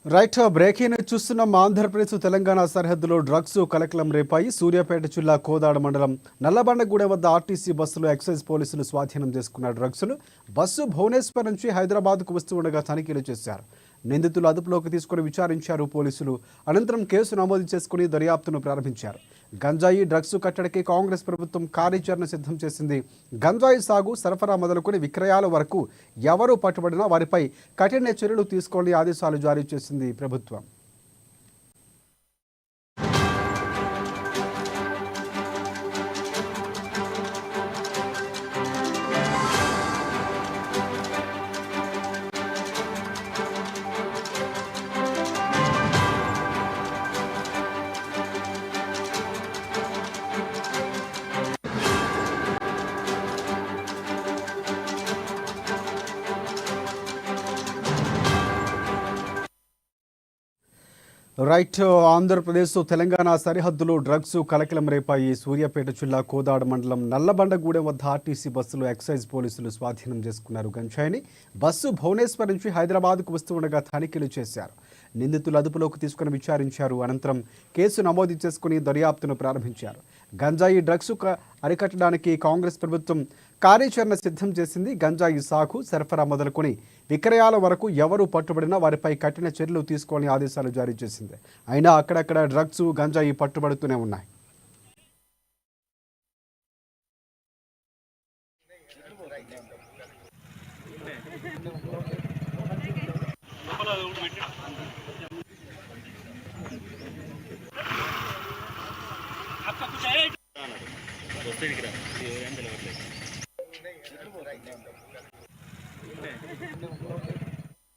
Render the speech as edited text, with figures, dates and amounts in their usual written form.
Right breaking చూస్తున్నాం. ఆంధ్రప్రదేశ్ తెలంగాణ సరిహద్దులో drugs కలకలం రేపాయి. సూర్యాపేట జిల్లా కోదాడ మండలం నల్లబండగూడెం వద్ద ఆర్టీసీ బస్సులో ఎక్సైజ్ పోలీసులు స్వాధీనం చేసుకున్న డ్రగ్స్ను బస్సు భువనేశ్వర్ నుంచి హైదరాబాద్కు వస్తూ ఉండగా తనిఖీలు చేశారు. నిందితులు అదుపులోకి తీసుకుని విచారించారు పోలీసులు. అనంతరం కేసు నమోదు చేసుకుని దర్యాప్తును ప్రారంభించారు. గంజాయి డ్రగ్స్ కట్టడికి కాంగ్రెస్ ప్రభుత్వం కార్యాచరణ సిద్ధం చేసింది. గంజాయి సాగు, సరఫరా మొదలుకొని విక్రయాల వరకు ఎవరు పట్టుబడినా వారిపై కఠిన చర్యలు తీసుకోవాలని ఆదేశాలు జారీ చేసింది ప్రభుత్వం. రైట్ ఆంధ్రప్రదేశ్ తెలంగాణ సరిహద్దులో డ్రగ్స్ కలకలం రేపాయి. సూర్యాపేట జిల్లా కోదాడ మండలం నల్లబండగూడెం వద్ద ఆర్టీసీ బస్సులో ఎక్సైజ్ పోలీసులు స్వాధీనం చేసుకున్నారు గంజాయిని. బస్సు భువనేశ్వర్ నుంచి హైదరాబాద్కు వస్తూ ఉండగా తనిఖీలు చేశారు. నిందితులు అదుపులోకి తీసుకుని విచారించారు. అనంతరం కేసు నమోదు చేసుకుని దర్యాప్తును ప్రారంభించారు. గంజాయి డ్రగ్స్ అరికట్టడానికి కాంగ్రెస్ ప్రభుత్వం కార్యాచరణ సిద్ధం చేసింది. గంజాయి సాగు, సరఫరా మొదలుకొని విక్రయాల వరకు ఎవరు పట్టుబడినా వారిపై కఠిన చర్యలు తీసుకోవాలని ఆదేశాలు జారీ చేసింది. అయినా అక్కడక్కడ డ్రగ్స్, గంజాయి పట్టుబడుతూనే ఉన్నాయి. आपका कुछ है